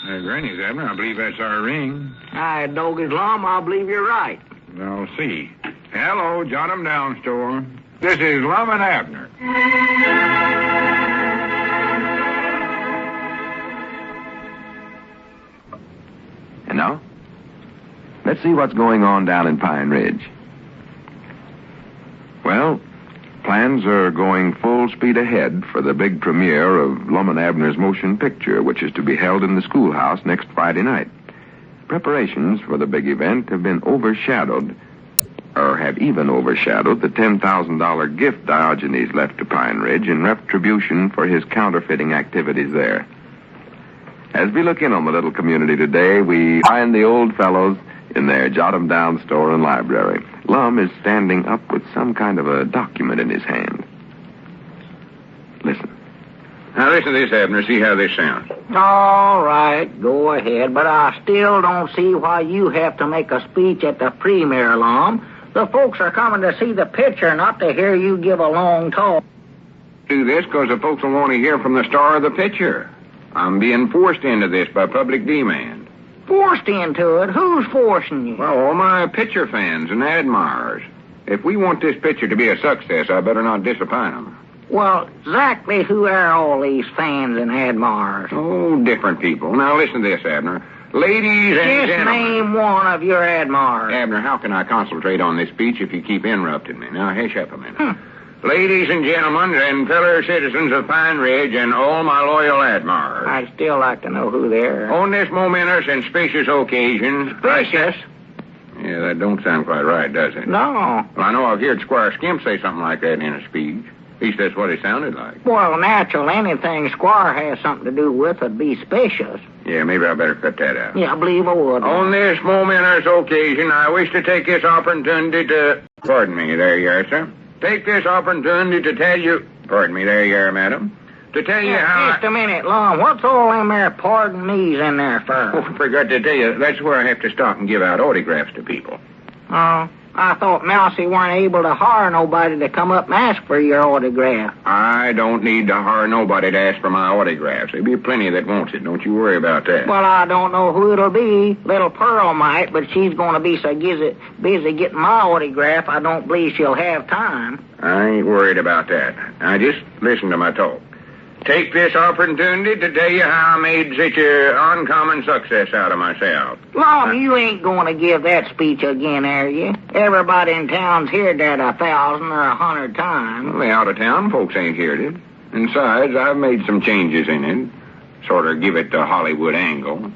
Granny's, Abner. I believe that's our ring. Aye, Doggy's Lum, I believe you're right. I'll see. Hello, jot 'em down, store. This is Lum and Abner. And now, let's see what's going on down in Pine Ridge. Well, plans are going full speed ahead for the big premiere of Lum and Abner's motion picture, which is to be held in the schoolhouse next Friday night. Preparations for the big event have been overshadowed, or have even overshadowed, the $10,000 gift Diogenes left to Pine Ridge in retribution for his counterfeiting activities there. As we look in on the little community today, we find the old fellows in their jot-em-down store and library. Lum is standing up with some kind of a document in his hand. Listen. Now listen to this, Abner. See how this sounds. All right, go ahead, but I still don't see why you have to make a speech at the premiere, Lum. The folks are coming to see the picture, not to hear you give a long talk. Do this because the folks will want to hear from the star of the picture. I'm being forced into this by public demand. Forced into it? Who's forcing you? Well, all my picture fans and admirers. If we want this picture to be a success, I better not disappoint them. Well, exactly who are all these fans and admirers? Oh, different people. Now listen to this, Abner. Ladies and Just gentlemen. name one of your admirers. Abner, how can I concentrate on this speech if you keep interrupting me? Now, hush up a minute. Ladies and gentlemen and fellow citizens of Pine Ridge and all my loyal admirers. I'd still like to know who they are. On this momentous and spacious occasion... Spacious? Yeah, that don't sound quite right, does it? No. Well, I know I've heard Squire Skimp say something like that in a speech. At least that's what it sounded like. Well, natural, anything Squire has something to do with would be spacious. Yeah, maybe I better cut that out. Yeah, I believe I would. On this momentous occasion, I wish to take this opportunity to... Pardon me, there you are, sir. Take this opportunity to tell you... Pardon me, there you are, madam. To tell you how... Just a minute, Lum. What's all them there pardon me's in there for? Oh, I forgot to tell you, that's where I have to stop and give out autographs to people. Oh, I thought Mousy weren't able to hire nobody to come up and ask for your autograph. I don't need to hire nobody to ask for my autographs. There'll be plenty that wants it. Don't you worry about that. Well, I don't know who it'll be. Little Pearl might, but she's going to be so busy getting my autograph, I don't believe she'll have time. I ain't worried about that. Now, just listen to my talk. Take this opportunity to tell you how I made such an uncommon success out of myself. Lum, you ain't going to give that speech again, are you? Everybody in town's heard that 1,000 or 100 times. Well, the out-of-town folks ain't heard it. And besides, I've made some changes in it. Sort of give it the Hollywood angle.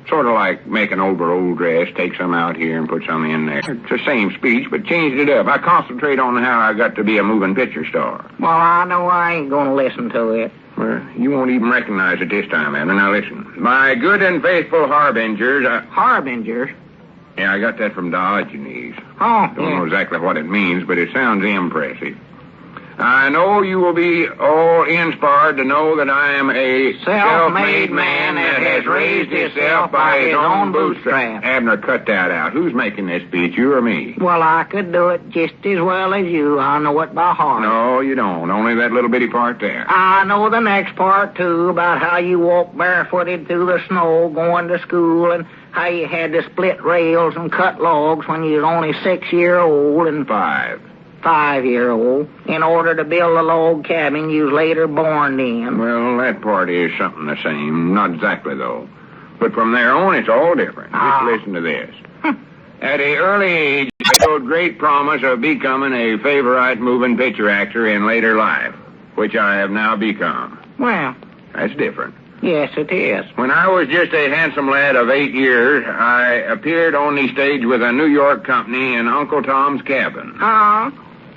Sort of like make an old dress, take some out here and put some in there. It's the same speech, but changed it up. I concentrate on how I got to be a moving picture star. Well, I know I ain't going to listen to it. Well, you won't even recognize it this time, Abner. Now listen. My good and faithful harbingers... Harbingers? Yeah, I got that from Diogenes. Oh, Don't know exactly what it means, but it sounds impressive. I know you will be all inspired to know that I am a self-made man that has raised himself by his own bootstraps. Abner, cut that out. Who's making this speech, you or me? Well, I could do it just as well as you. I know it by heart. No, you don't. Only that little bitty part there. I know the next part, too, about how you walked barefooted through the snow going to school and how you had to split rails and cut logs when you was only 6-year-old and... 5-year-old, in order to build the log cabin you was later born in. Well, that part is something the same. Not exactly, though. But from there on, it's all different. Just listen to this. At an early age, I showed great promise of becoming a favorite moving picture actor in later life, which I have now become. Well... That's different. Yes, it is. When I was just a handsome lad of 8 years, I appeared on the stage with a New York company in Uncle Tom's Cabin.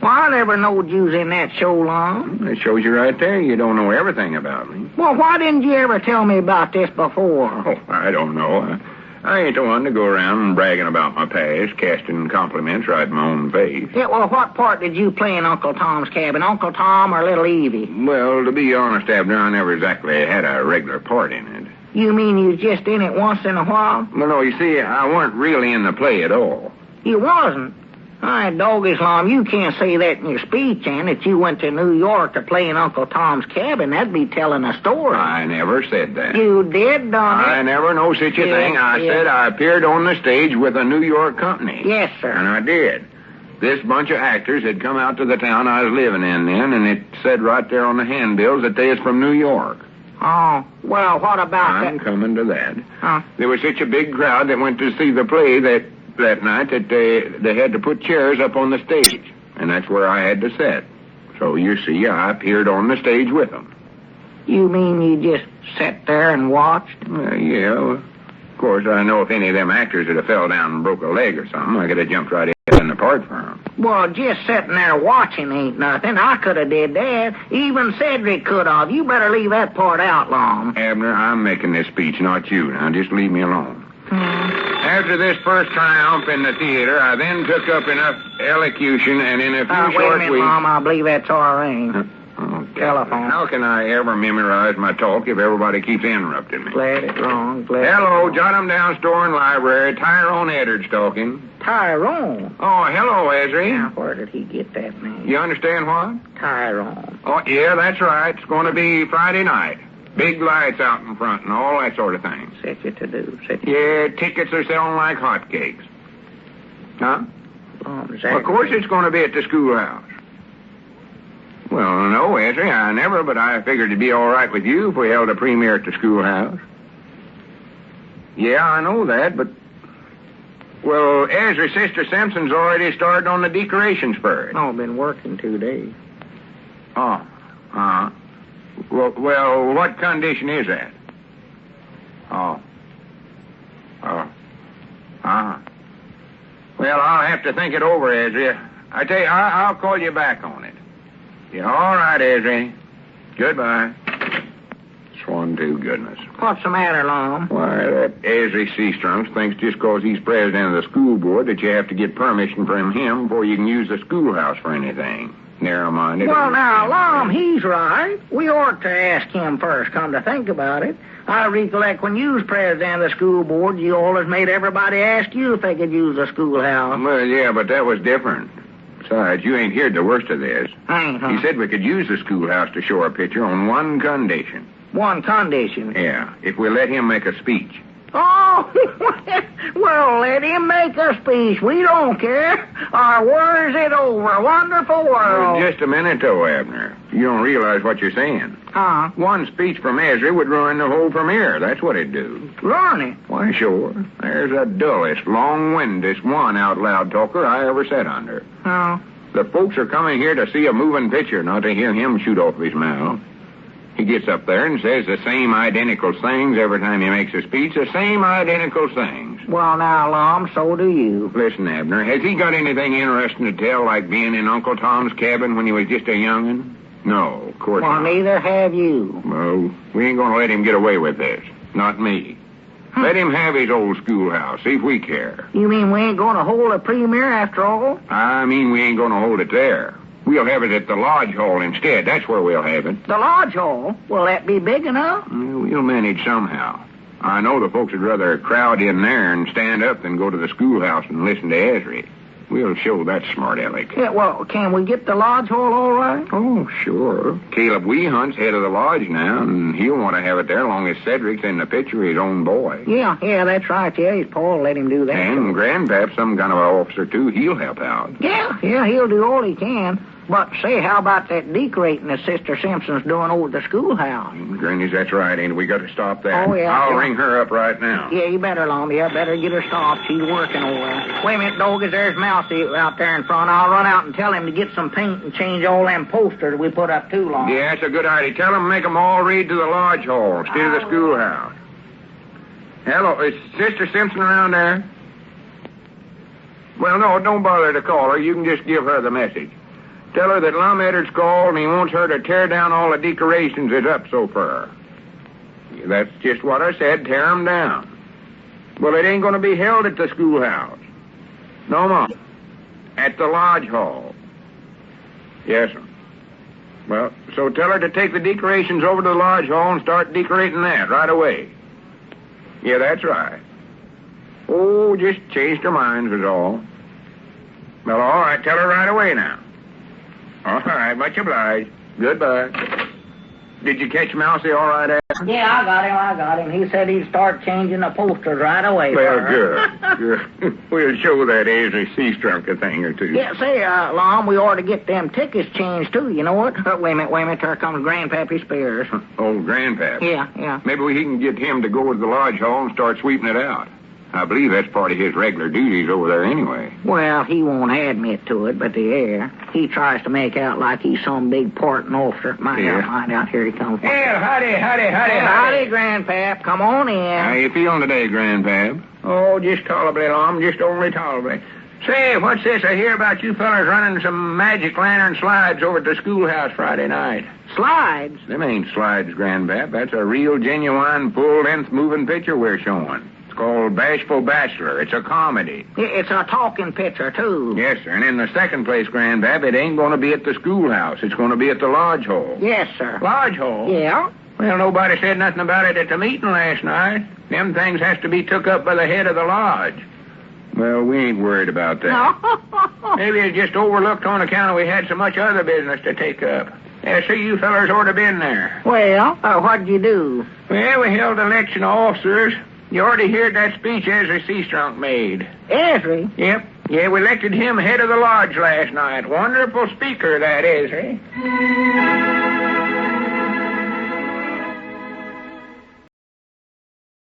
Well, I never knowed you was in that show, Lum. It shows you right there you don't know everything about me. Well, why didn't you ever tell me about this before? Oh, I don't know. I ain't the one to go around bragging about my past, casting compliments right in my own face. Yeah, well, what part did you play in Uncle Tom's Cabin, Uncle Tom or Little Evie? Well, to be honest, Abner, I never exactly had a regular part in it. You mean you was just in it once in a while? Well, no, you see, I weren't really in the play at all. You wasn't? All right, doggies, Lum, you can't say that in your speech, and that you went to New York to play in Uncle Tom's cabin. That'd be telling a story. I never said that. You did, don't I never know such a thing. I said I appeared on the stage with a New York company. Yes, sir. And I did. This bunch of actors had come out to the town I was living in then, and it said right there on the handbills that they was from New York. Oh, well, what about I'm coming to that. Huh? There was such a big crowd that went to see the play that night that they had to put chairs up on the stage, and that's where I had to sit. So you see, I appeared on the stage with them. You mean you just sat there and watched? Yeah. Of course, I know if any of them actors had fell down and broke a leg or something, I could have jumped right in the part for them. Well, just sitting there watching ain't nothing. I could have did that. Even Cedric could have. You better leave that part out, Lum. Abner, I'm making this speech, not you. Now, just leave me alone. After this first triumph in the theater, I then took up enough elocution, and in a few wait short a minute, weeks... Lum. I believe that's our ring. Telephone. How can I ever memorize my talk if everybody keeps interrupting me? Glad it's wrong. Glad Hello, jot 'em down, store and library. Tyrone Eddard's talking. Tyrone. Oh, hello, Ezra. Now, where did he get that name? You understand what? Tyrone. Oh, yeah, that's right. It's going to be Friday night. Big lights out in front and all that sort of thing. Such a to-do. Yeah, tickets are selling like hotcakes. Huh? Of course it's going to be at the schoolhouse. Well, no, Ezra, I never, but I figured it'd be all right with you if we held a premiere at the schoolhouse. Yeah, I know that, but... Well, Ezra, Sister Simpson's already started on the decorations for it. Oh, been working 2 days. Oh, uh-huh. Well, what condition is that? Oh. Well, I'll have to think it over, Ezra. I tell you, I'll call you back on it. Yeah, all right, Ezra. Goodbye. Swan to goodness. What's the matter, Lum? Why, that Ezra Seastrunks thinks just 'cause he's president of the school board that you have to get permission from him before you can use the schoolhouse for anything. Narrow-minded. Well, now, Lum, he's right. We ought to ask him first, come to think about it. I recollect when you was president of the school board, you always made everybody ask you if they could use the schoolhouse. Well, yeah, but that was different. Besides, you ain't heard the worst of this. Huh? He said we could use the schoolhouse to show a picture on one condition. One condition? Yeah, if we let him make a speech. Oh, well, let him make a speech. We don't care. Our war is it over. Wonderful world. Just a minute, though, Abner. You don't realize what you're saying. Huh? One speech from Ezra would ruin the whole premiere. That's what it'd do. Ruin it? Why, sure. There's the dullest, long-windedest one out-loud talker I ever sat under. Oh. The folks are coming here to see a moving picture, not to hear him shoot off his mouth. He gets up there and says the same identical things every time he makes a speech, the same identical things. Well, now, Lum, so do you. Listen, Abner, has he got anything interesting to tell, like being in Uncle Tom's cabin when he was just a young'un? No, of course not. Well, neither have you. Well, we ain't going to let him get away with this. Not me. Let him have his old schoolhouse. See if we care. You mean we ain't going to hold a premiere after all? I mean we ain't going to hold it there. We'll have it at the Lodge Hall instead. That's where we'll have it. The Lodge Hall? Will that be big enough? We'll manage somehow. I know the folks would rather crowd in there and stand up than go to the schoolhouse and listen to Ezra. We'll show that smart aleck. Yeah, well, can we get the Lodge Hall all right? Oh, sure. Caleb Weehunt's head of the lodge now, and he'll want to have it there long as Cedric's in the picture, his own boy. Yeah, that's right. Yeah, his pa will let him do that. And Grandpap's some kind of an officer, too. He'll help out. Yeah, he'll do all he can. But, say, how about that decorating that Sister Simpson's doing over the schoolhouse? Granny's, that's right, ain't it? We got to stop that. Oh, yeah. I'll ring her up right now. Yeah, you better, Lum. Yeah, better get her stopped. She's working over there. Wait a minute, doggies. There's Mousy out there in front. I'll run out and tell him to get some paint and change all them posters we put up too long. Yeah, that's a good idea. Tell him to make them all read to the Lodge Hall instead of the schoolhouse. Hello, is Sister Simpson around there? Well, no, don't bother to call her. You can just give her the message. Tell her that Lum Eddard's called and he wants her to tear down all the decorations that's up so far. That's just what I said, tear them down. Well, it ain't going to be held at the schoolhouse. No more. At the Lodge Hall. Yes, sir. Well, so tell her to take the decorations over to the Lodge Hall and start decorating that right away. Yeah, that's right. Oh, just changed her mind was all. Well, all right. Tell her right away now. All right. Much obliged. Goodbye. Did you catch Mousy all right, Ab? Yeah, I got him. He said he'd start changing the posters right away. Well, good. We'll show that Ezra Seastrunk a thing or two. Yeah, say, Lum, we ought to get them tickets changed, too. You know what? Wait a minute. There comes Grandpappy Spears. Old Grandpap. Yeah. Maybe we can get him to go to the lodge hall and start sweeping it out. I believe that's part of his regular duties over there anyway. Well, he won't admit to it, but the air. He tries to make out like he's some big porting officer. Mind out. Here he comes. Well, howdy, Grandpap. Come on in. How you feeling today, Grandpap? Oh, just tolerably, Lum. Just only tolerably. Say, what's this? I hear about you fellas running some magic lantern slides over at the schoolhouse Friday night. Slides? Them ain't slides, Grandpap. That's a real, genuine, full-length moving picture we're showing. It's called Bashful Bachelor. It's a comedy. It's a talking picture, too. Yes, sir. And in the second place, Grandpap, it ain't going to be at the schoolhouse. It's going to be at the lodge hall. Yes, sir. Lodge hall? Yeah. Well, nobody said nothing about it at the meeting last night. Them things has to be took up by the head of the lodge. Well, we ain't worried about that. No. Maybe it's just overlooked on account of we had so much other business to take up. Yeah, see, you fellers ought to been there. Well, what'd you do? Well, we held an election of officers. You already heard that speech Ezra Seastrunk made. Ezra? Yep. Yeah, we elected him head of the lodge last night. Wonderful speaker, that Ezra.